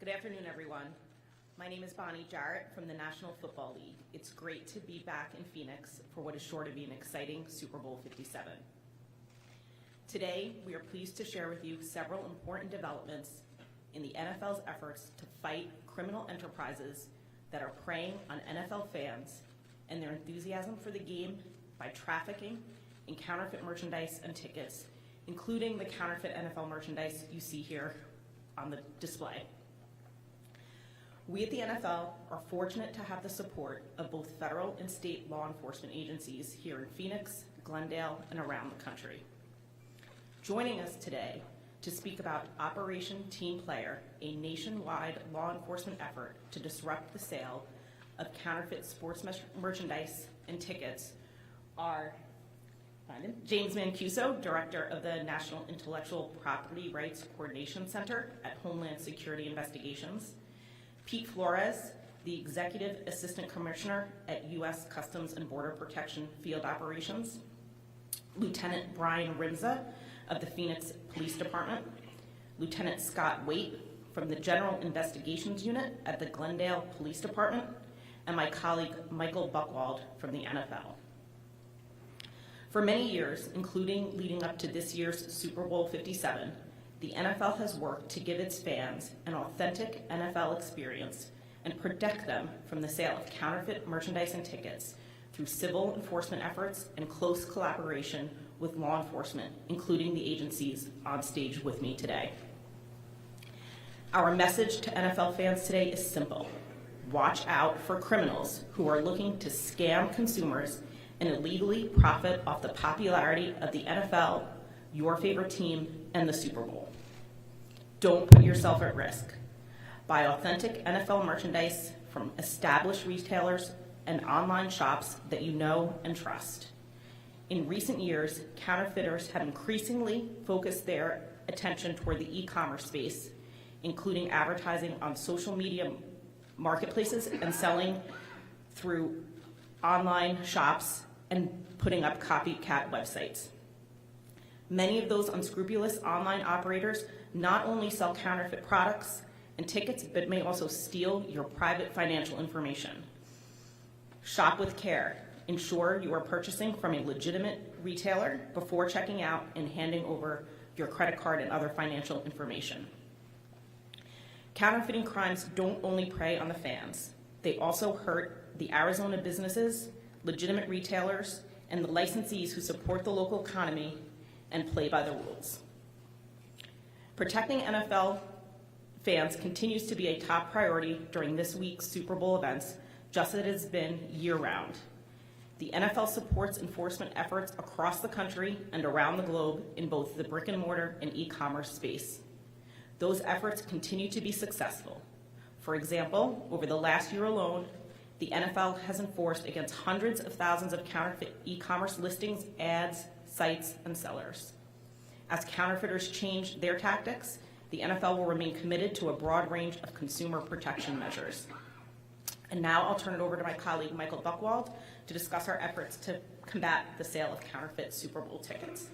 Good afternoon, everyone. My name is Bonnie Jarrett from the National Football League. It's great to be back in Phoenix for what is sure to be an exciting Super Bowl 57. Today, we are pleased to share with you several important developments in the NFL's efforts to fight criminal enterprises that are preying on NFL fans and their enthusiasm for the game by trafficking in counterfeit merchandise and tickets, including the counterfeit NFL merchandise you see here on the display. We at the NFL are fortunate to have the support of both federal and state law enforcement agencies here in Phoenix, Glendale, and around the country. Joining us today to speak about Operation Team Player, a nationwide law enforcement effort to disrupt the sale of counterfeit sports merchandise and tickets, are James Mancuso, Director of the National Intellectual Property Rights Coordination Center at Homeland Security Investigations, Pete Flores, the Executive Assistant Commissioner at U.S. Customs and Border Protection Field Operations, Lieutenant Brian Rimza of the Phoenix Police Department, Lieutenant Scott Waite from the General Investigations Unit at the Glendale Police Department, and my colleague Michael Buchwald from the NFL. For many years, including leading up to this year's Super Bowl 57, the NFL has worked to give its fans an authentic NFL experience and protect them from the sale of counterfeit merchandise and tickets through civil enforcement efforts and close collaboration with law enforcement, including the agencies on stage with me today. Our message to NFL fans today is simple. Watch out for criminals who are looking to scam consumers and illegally profit off the popularity of the NFL, your favorite team, and the Super Bowl. Don't put yourself at risk. Buy authentic NFL merchandise from established retailers and online shops that you know and trust. In recent years, counterfeiters have increasingly focused their attention toward the e-commerce space, including advertising on social media marketplaces and selling through online shops and putting up copycat websites. Many of those unscrupulous online operators not only sell counterfeit products and tickets, but may also steal your private financial information. Shop with care. Ensure you are purchasing from a legitimate retailer before checking out and handing over your credit card and other financial information. Counterfeiting crimes don't only prey on the fans. They also hurt the Arizona businesses, legitimate retailers, and the licensees who support the local economy and play by the rules. Protecting NFL fans continues to be a top priority during this week's Super Bowl events, just as it has been year-round. The NFL supports enforcement efforts across the country and around the globe in both the brick-and-mortar and e-commerce space. Those efforts continue to be successful. For example, over the last year alone, the NFL has enforced against hundreds of thousands of counterfeit e-commerce listings, ads, sites, and sellers. As counterfeiters change their tactics, the NFL will remain committed to a broad range of consumer protection measures. And now I'll turn it over to my colleague, Michael Buchwald, to discuss our efforts to combat the sale of counterfeit Super Bowl tickets.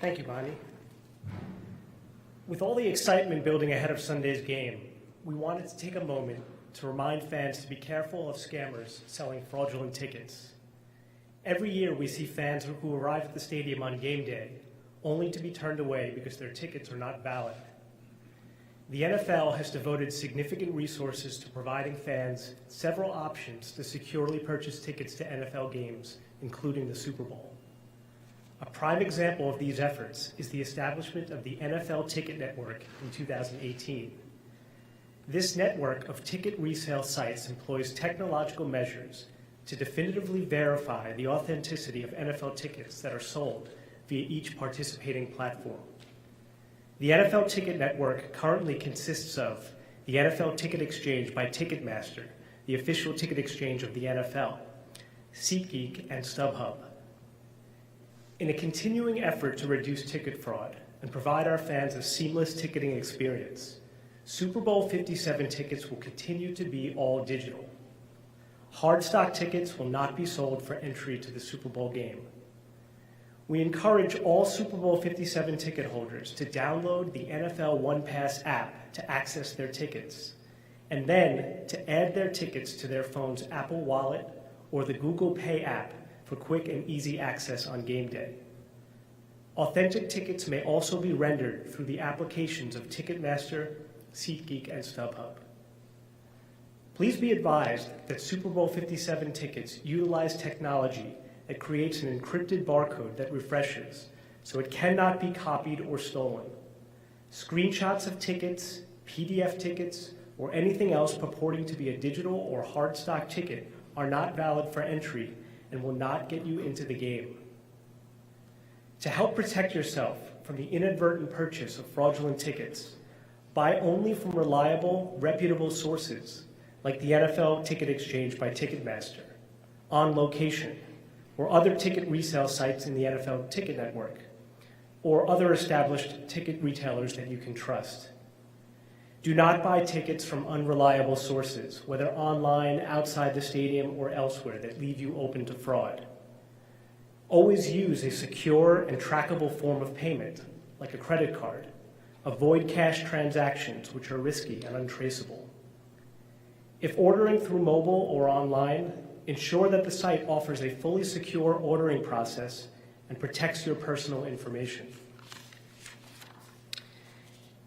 Thank you, Bonnie. With all the excitement building ahead of Sunday's game, we wanted to take a moment to remind fans to be careful of scammers selling fraudulent tickets. Every year we see fans who arrive at the stadium on game day only to be turned away because their tickets are not valid. The NFL has devoted significant resources to providing fans several options to securely purchase tickets to NFL games, including the Super Bowl. A prime example of these efforts is the establishment of the NFL Ticket Network in 2018. This network of ticket resale sites employs technological measures to definitively verify the authenticity of NFL tickets that are sold via each participating platform. The NFL Ticket Network currently consists of the NFL Ticket Exchange by Ticketmaster, the official ticket exchange of the NFL, SeatGeek, and StubHub. In a continuing effort to reduce ticket fraud and provide our fans a seamless ticketing experience, Super Bowl 57 tickets will continue to be all digital. Hard stock tickets will not be sold for entry to the Super Bowl game. We encourage all Super Bowl 57 ticket holders to download the NFL One Pass app to access their tickets, and then to add their tickets to their phone's Apple Wallet or the Google Pay app for quick and easy access on game day. Authentic tickets may also be rendered through the applications of Ticketmaster, SeatGeek, and StubHub. Please be advised that Super Bowl 57 tickets utilize technology that creates an encrypted barcode that refreshes, so it cannot be copied or stolen. Screenshots of tickets, PDF tickets, or anything else purporting to be a digital or hard stock ticket are not valid for entry and will not get you into the game. To help protect yourself from the inadvertent purchase of fraudulent tickets, buy only from reliable, reputable sources like the NFL Ticket Exchange by Ticketmaster, On Location, or other ticket resale sites in the NFL Ticket Network, or other established ticket retailers that you can trust. Do not buy tickets from unreliable sources, whether online, outside the stadium, or elsewhere, that leave you open to fraud. Always use a secure and trackable form of payment, like a credit card. Avoid cash transactions, which are risky and untraceable. If ordering through mobile or online, ensure that the site offers a fully secure ordering process and protects your personal information.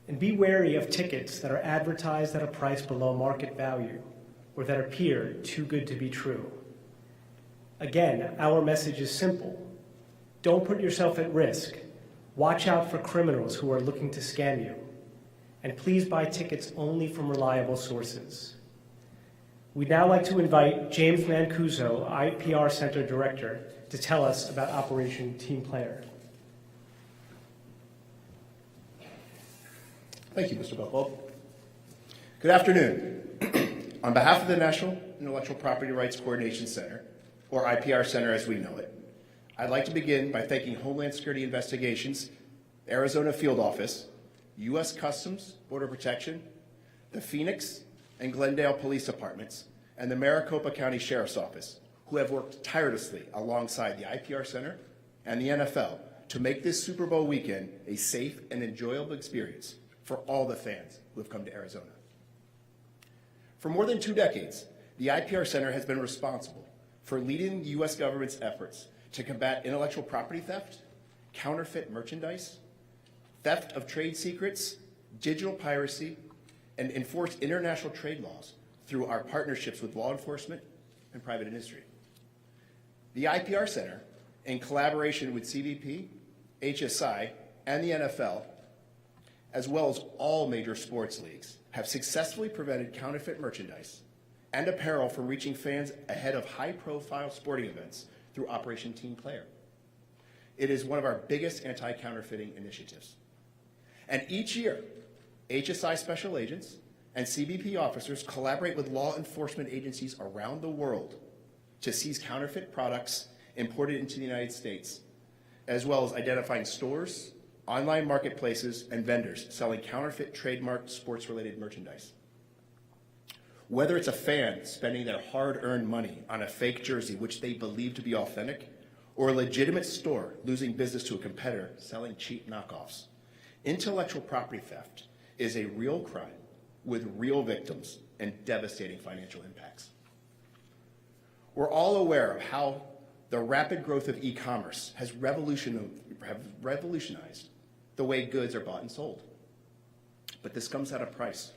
And be wary of tickets that are advertised at a price below market value or that appear too good to be true. Again, our message is simple. Don't put yourself at risk. Watch out for criminals who are looking to scam you. And please buy tickets only from reliable sources. We'd now like to invite James Mancuso, IPR Center Director, to tell us about Operation Team Player. Thank you, Mr. Buchwald. Good afternoon. On behalf of the National Intellectual Property Rights Coordination Center, or IPR Center as we know it, I'd like to begin by thanking Homeland Security Investigations, Arizona Field Office, U.S. Customs, Border Protection, the Phoenix and Glendale Police Departments, and the Maricopa County Sheriff's Office, who have worked tirelessly alongside the IPR Center and the NFL to make this Super Bowl weekend a safe and enjoyable experience for all the fans who have come to Arizona. For more than 2 decades, the IPR Center has been responsible for leading the U.S. government's efforts to combat intellectual property theft, counterfeit merchandise, theft of trade secrets, digital piracy, and enforce international trade laws through our partnerships with law enforcement and private industry. The IPR Center, in collaboration with CBP, HSI, and the NFL, as well as all major sports leagues, have successfully prevented counterfeit merchandise and apparel from reaching fans ahead of high-profile sporting events through Operation Team Player. It is one of our biggest anti-counterfeiting initiatives. And each year, HSI special agents and CBP officers collaborate with law enforcement agencies around the world to seize counterfeit products imported into the United States, as well as identifying stores, online marketplaces, and vendors selling counterfeit trademarked sports-related merchandise. Whether it's a fan spending their hard-earned money on a fake jersey which they believe to be authentic, or a legitimate store losing business to a competitor selling cheap knockoffs, intellectual property theft is a real crime with real victims and devastating financial impacts. We're all aware of how the rapid growth of e-commerce has revolutionized the way goods are bought and sold. But this comes at a price,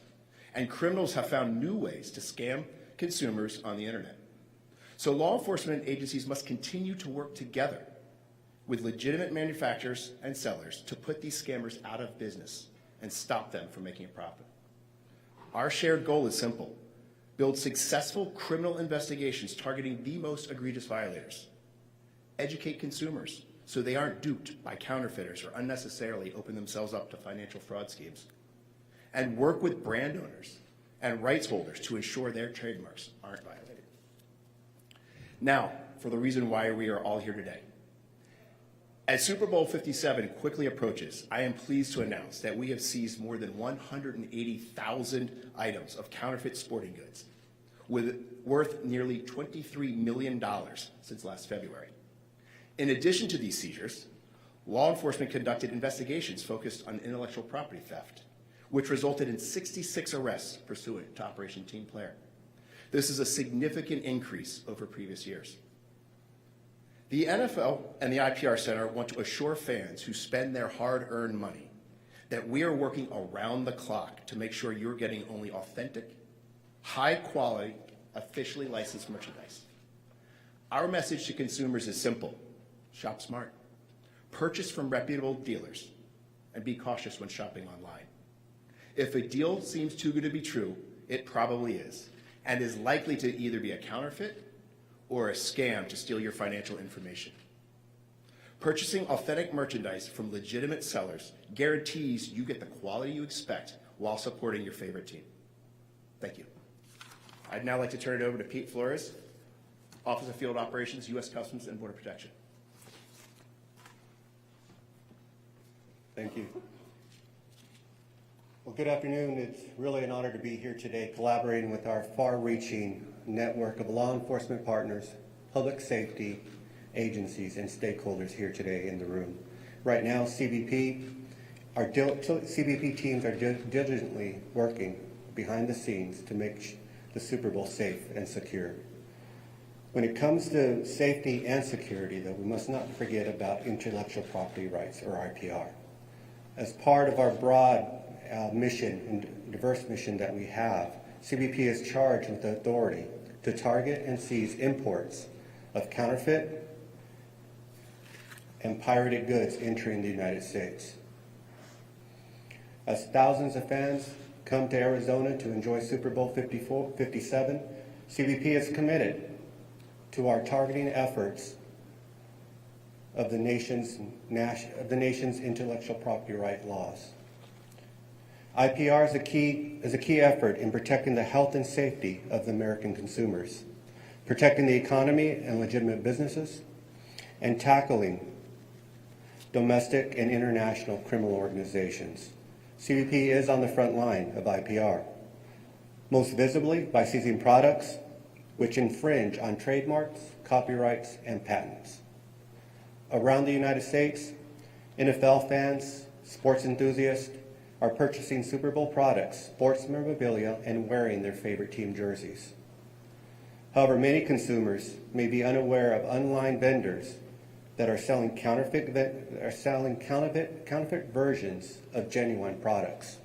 and criminals have found new ways to scam consumers on the internet. So law enforcement agencies must continue to work together with legitimate manufacturers and sellers to put these scammers out of business and stop them from making a profit. Our shared goal is simple: build successful criminal investigations targeting the most egregious violators. Educate consumers so they aren't duped by counterfeiters or unnecessarily open themselves up to financial fraud schemes. And work with brand owners and rights holders to ensure their trademarks aren't violated. Now, for the reason why we are all here today. As Super Bowl 57 quickly approaches, I am pleased to announce that we have seized more than 180,000 items of counterfeit sporting goods, worth nearly $23 million since last February. In addition to these seizures, law enforcement conducted investigations focused on intellectual property theft, which resulted in 66 arrests pursuant to Operation Team Player. This is a significant increase over previous years. The NFL and the IPR Center want to assure fans who spend their hard-earned money that we are working around the clock to make sure you're getting only authentic, high-quality, officially licensed merchandise. Our message to consumers is simple: shop smart, purchase from reputable dealers, and be cautious when shopping online. If a deal seems too good to be true, it probably is, and is likely to either be a counterfeit or a scam to steal your financial information. Purchasing authentic merchandise from legitimate sellers guarantees you get the quality you expect while supporting your favorite team. Thank you. I'd now like to turn it over to Pete Flores, Office of Field Operations, U.S. Customs and Border Protection. Thank you. Well, good afternoon. It's really an honor to be here today collaborating with our far-reaching network of law enforcement partners, public safety agencies, and stakeholders here today in the room. Right now, CBP teams are diligently working behind the scenes to make the Super Bowl safe and secure. When it comes to safety and security, though, we must not forget about intellectual property rights, or IPR. As part of our broad mission and diverse mission that we have, CBP is charged with the authority to target and seize imports of counterfeit and pirated goods entering the United States. As thousands of fans come to Arizona to enjoy Super Bowl 57, CBP is committed to our targeting efforts of the nation's intellectual property right laws. IPR is a key effort in protecting the health and safety of the American consumers, protecting the economy and legitimate businesses, and tackling domestic and international criminal organizations. CBP is on the front line of IPR, most visibly by seizing products which infringe on trademarks, copyrights, and patents. Around the United States, NFL fans, sports enthusiasts are purchasing Super Bowl products, sports memorabilia, and wearing their favorite team jerseys. However, many consumers may be unaware of online vendors that are selling counterfeit versions of genuine products.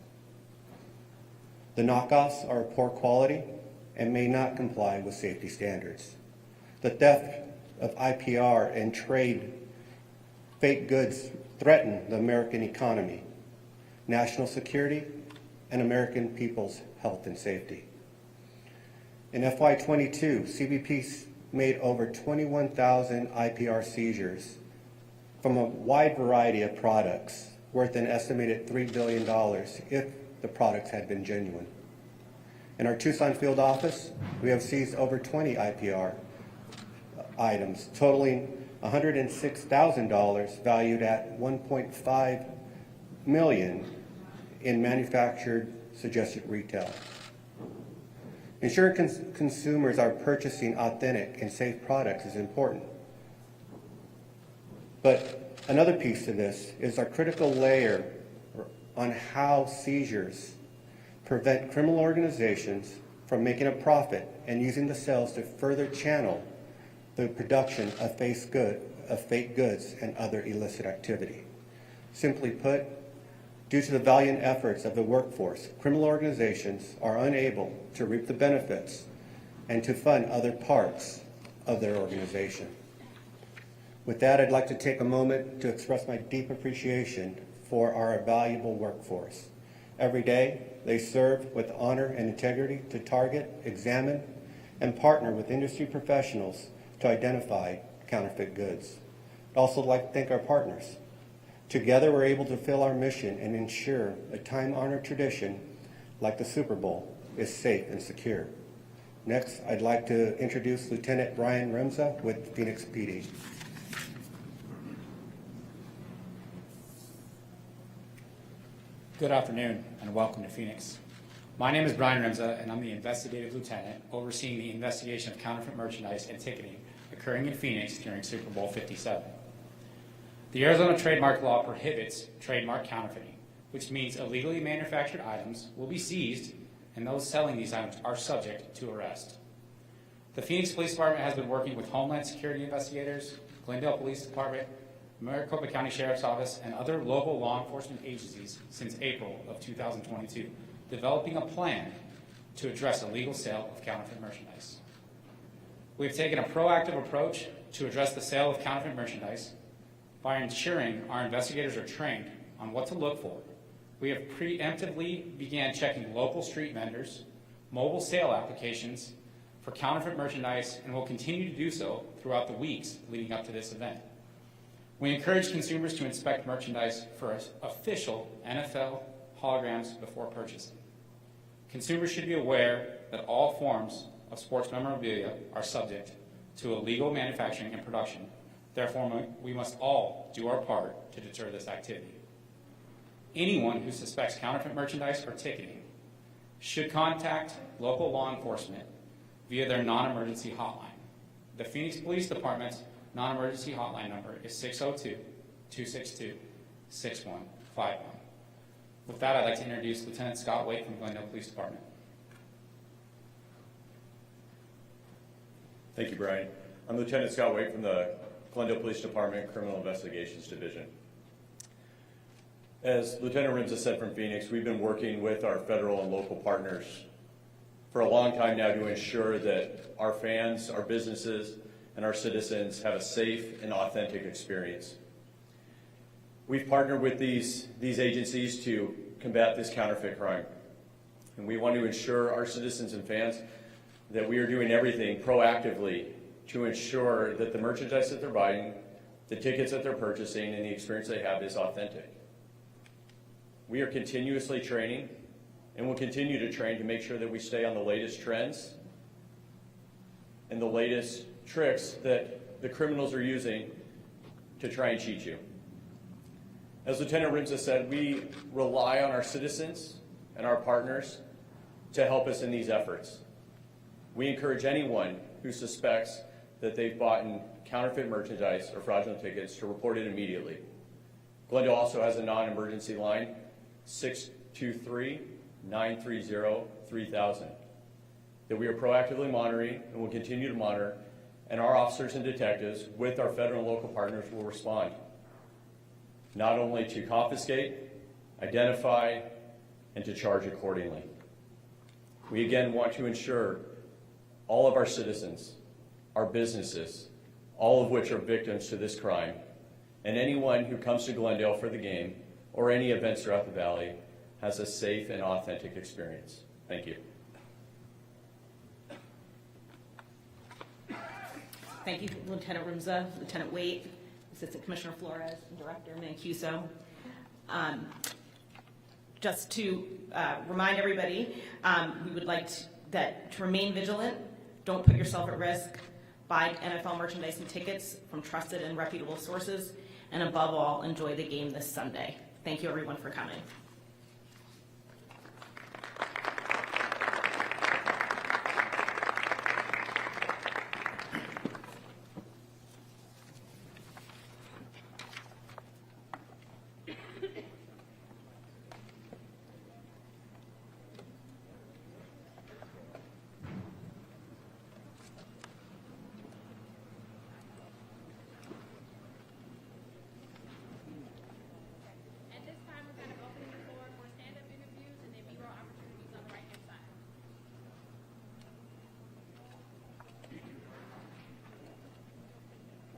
The knockoffs are of poor quality and may not comply with safety standards. The theft of IPR and trade fake goods threaten the American economy, national security, and American people's health and safety. In FY22, CBP made over 21,000 IPR seizures from a wide variety of products worth an estimated $3 billion if the products had been genuine. In our Tucson field office, we have seized over 20 IPR items totaling $106,000 valued at $1.5 million in manufactured suggested retail. Ensuring consumers are purchasing authentic and safe products is important. But another piece to this is our critical layer on how seizures prevent criminal organizations from making a profit and using the sales to further channel the production of fake goods and other illicit activity. Simply put, due to the valiant efforts of the workforce, criminal organizations are unable to reap the benefits and to fund other parts of their organization. With that, I'd like to take a moment to express my deep appreciation for our valuable workforce. Every day, they serve with honor and integrity to target, examine, and partner with industry professionals to identify counterfeit goods. I'd also like to thank our partners. Together, we're able to fulfill our mission and ensure a time-honored tradition like the Super Bowl is safe and secure. Next, I'd like to introduce Lieutenant Brian Remza with Phoenix PD. Good afternoon and welcome to Phoenix. My name is Brian Remza and I'm the investigative lieutenant overseeing the investigation of counterfeit merchandise and ticketing occurring in Phoenix during Super Bowl 57. The Arizona trademark law prohibits trademark counterfeiting, which means illegally manufactured items will be seized and those selling these items are subject to arrest. The Phoenix Police Department has been working with Homeland Security investigators, Glendale Police Department, Maricopa County Sheriff's Office, and other local law enforcement agencies since April of 2022, developing a plan to address illegal sale of counterfeit merchandise. We've taken a proactive approach to address the sale of counterfeit merchandise by ensuring our investigators are trained on what to look for. We have preemptively began checking local street vendors, mobile sale applications for counterfeit merchandise, and will continue to do so throughout the weeks leading up to this event. We encourage consumers to inspect merchandise for official NFL holograms before purchasing. Consumers should be aware that all forms of sports memorabilia are subject to illegal manufacturing and production. Therefore, we must all do our part to deter this activity. Anyone who suspects counterfeit merchandise or ticketing should contact local law enforcement via their non-emergency hotline. The Phoenix Police Department's non-emergency hotline number is 602-262-6151. With that, I'd like to introduce Lieutenant Scott Waite from Glendale Police Department. Thank you, Brian. I'm Lieutenant Scott Waite from the Glendale Police Department Criminal Investigations Division. As Lieutenant Rimza said from Phoenix, we've been working with our federal and local partners for a long time now to ensure that our fans, our businesses, and our citizens have a safe and authentic experience. We've partnered with these agencies to combat this counterfeit crime. And we want to ensure our citizens and fans that we are doing everything proactively to ensure that the merchandise that they're buying, the tickets that they're purchasing, and the experience they have is authentic. We are continuously training and will continue to train to make sure that we stay on the latest trends and the latest tricks that the criminals are using to try and cheat you. As Lieutenant Rimza said, we rely on our citizens and our partners to help us in these efforts. We encourage anyone who suspects that they've bought counterfeit merchandise or fraudulent tickets to report it immediately. Glendale also has a non-emergency line, 623-930-3000, that we are proactively monitoring and will continue to monitor, and our officers and detectives with our federal and local partners will respond, not only to confiscate, identify, and to charge accordingly. We again want to ensure all of our citizens, our businesses, all of which are victims to this crime, and anyone who comes to Glendale for the game or any events throughout the valley has a safe and authentic experience. Thank you. Thank you, Lieutenant Rimza, Lieutenant Waite, Assistant Commissioner Flores, and Director Mancuso. Just to remind everybody, we would like to remain vigilant. Don't put yourself at risk. Buy NFL merchandise and tickets from trusted and reputable sources. And above all, enjoy the game this Sunday. Thank you, everyone, for coming.